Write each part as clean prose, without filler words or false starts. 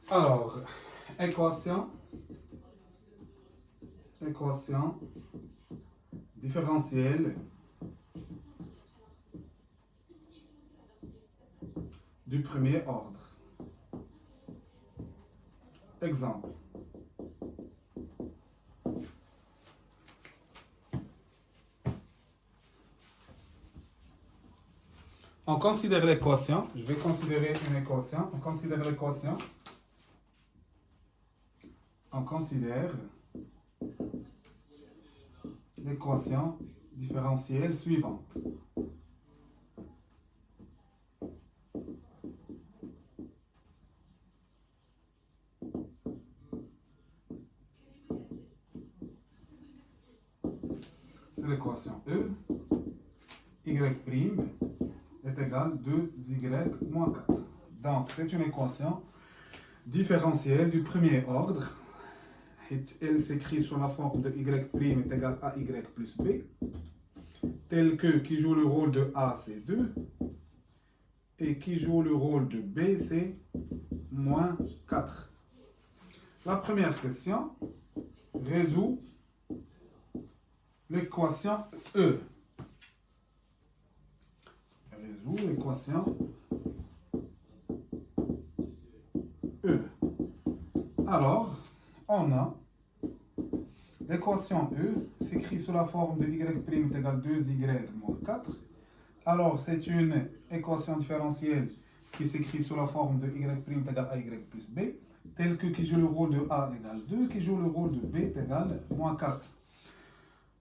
Alors, équation différentielle du premier ordre. Exemple. On considère l'équation. Je vais considérer une équation. On considère l'équation. On considère l'équation différentielle suivante. C'est l'équation E. Y' est égal à 2y moins 4. Donc, c'est une équation différentielle du premier ordre. Elle s'écrit sous la forme de y' est égal à y plus b, tel que qui joue le rôle de a, c'est 2, et qui joue le rôle de b, c'est moins 4. La première question résout l'équation E. Résout l'équation E. Alors, on a l'équation E s'écrit sous la forme de y' est égal à 2y moins 4. Alors, c'est une équation différentielle qui s'écrit sous la forme de y' est égal à y plus b, tel que qui joue le rôle de a égale 2, qui joue le rôle de b est égal à moins 4.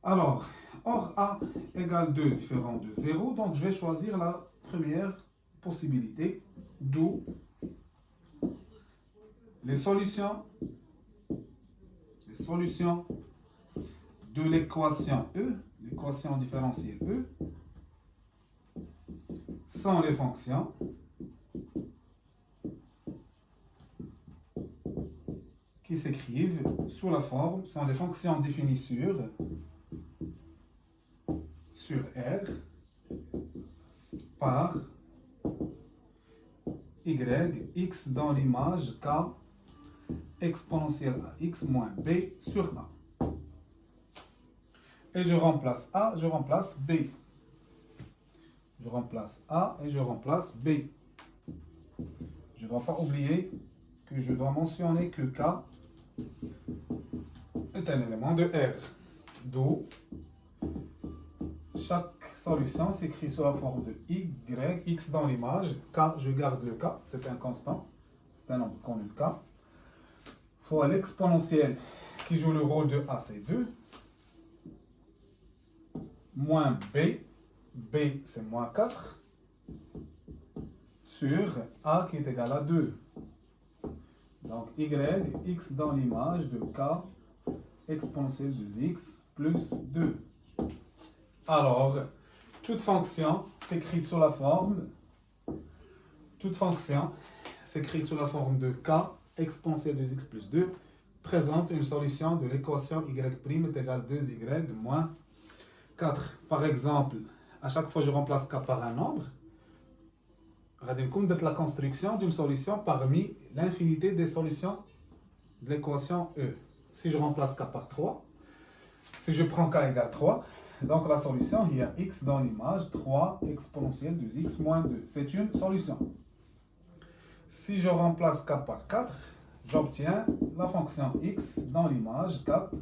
Alors, or a égale 2 différent de 0, donc je vais choisir la première possibilité, d'où les solutions de l'équation E, l'équation différentielle E, sont les fonctions qui s'écrivent sous la forme, sont les fonctions définies sur R par y, x dans l'image k exponentielle à x moins b sur a. Et je remplace a, je remplace b. Je remplace a et je remplace b. Je ne dois pas oublier que je dois mentionner que k est un élément de R. D'où chaque solution s'écrit sous la forme de y, x dans l'image, k, je garde le k, c'est un constant, c'est un nombre connu k, fois l'exponentielle qui joue le rôle de a, c'est 2, moins b, b c'est moins 4, sur a qui est égal à 2. Donc y, x dans l'image de k exponentielle de x plus 2. Alors, toute fonction s'écrit sous la forme de k exponentielle de x plus 2 présente une solution de l'équation y' est égal à 2y moins 4. Par exemple, à chaque fois que je remplace k par un nombre, la construction d'une solution parmi l'infinité des solutions de l'équation E. Si je remplace k par 3, si je prends k égale 3, donc la solution, il y a x dans l'image, 3 exponentielle de x moins 2. C'est une solution. Si je remplace k par 4, j'obtiens la fonction x dans l'image, 4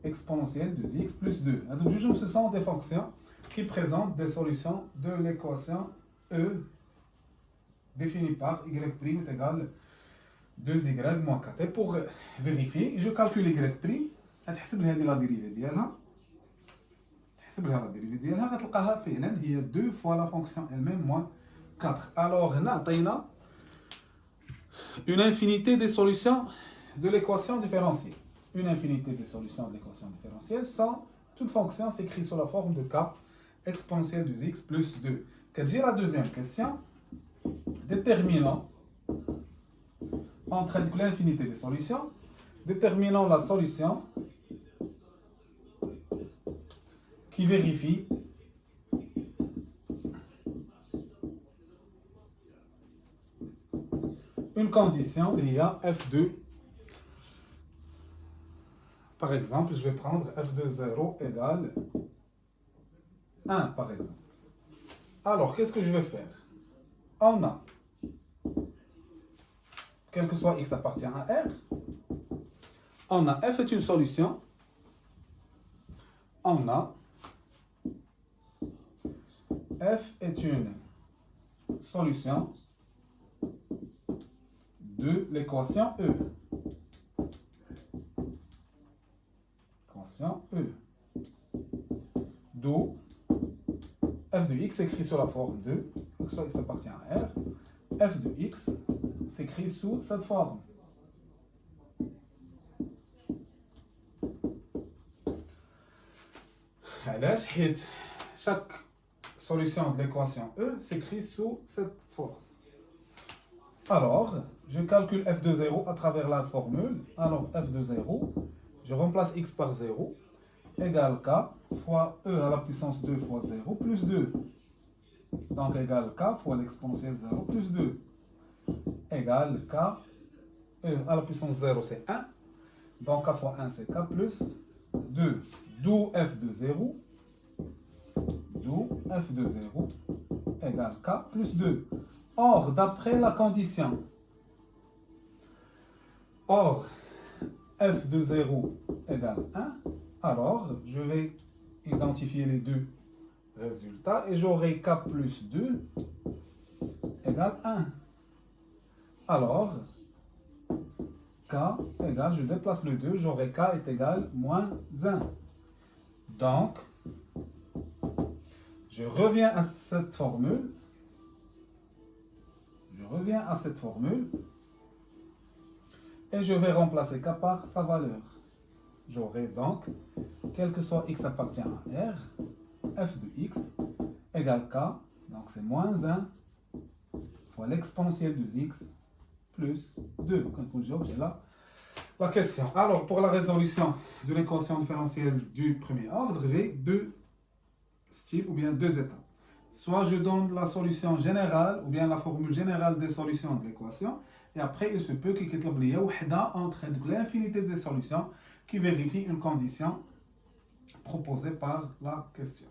exponentielle de x plus 2. Donc, ce sont des fonctions qui présentent des solutions de l'équation E définie par y' est égal à 2y moins 4. Et pour vérifier, je calcule y', هتحسب لي هذه la dérivée ديالها. تحسب لها la dérivée ديالها غتلقاها فعلا هي 2 fois la fonction elle-même moins 4. Alors هنا عطينا une infinité des solutions de l'équation différentielle. Une infinité des solutions de l'équation différentielle sont toute fonction s'écrit sous la forme de k exponentielle de x plus 2. كتجي la deuxième question, déterminant entre l'infinité des solutions, déterminant la solution qui vérifie une condition, il y a f2. Par exemple, je vais prendre f de 0 égale 1, par exemple. Alors, qu'est-ce que je vais faire? On a, quel que soit x appartient à R, on a f est une solution, on a f est une solution de l'équation E. Équation E. D'où f de x écrit sur la forme de, soit x appartient à R, f de x s'écrit sous cette forme. Chaque solution de l'équation E s'écrit sous cette forme. Alors, je calcule f de 0 à travers la formule. Alors, f de 0, je remplace x par 0, égale k fois e à la puissance 2 fois 0 plus 2. Donc, égale k fois l'exponentielle 0 plus 2. Égale k, e à la puissance 0 c'est 1. Donc, k fois 1 c'est k plus 2. D'où f de 0. D'où f de 0 égale k plus 2. Or, d'après la condition, f de 0 égale 1, alors je vais identifier les deux résultats et j'aurai k plus 2 égale 1. Alors, k égale, je déplace le 2, j'aurai k est égal moins 1. Donc, je reviens à cette formule. Et je vais remplacer k par sa valeur. J'aurai donc, quel que soit x appartient à R, f de x égale k, donc c'est moins 1 fois l'exponentielle de x plus 2. Conclusion, j'ai là la question. Alors, pour la résolution de l'équation différentielle du premier ordre, j'ai deux styles ou bien deux étapes. Soit je donne la solution générale ou bien la formule générale des solutions de l'équation et après il se peut qu'il y ait entre l'infinité des solutions qui vérifie une condition proposée par la question.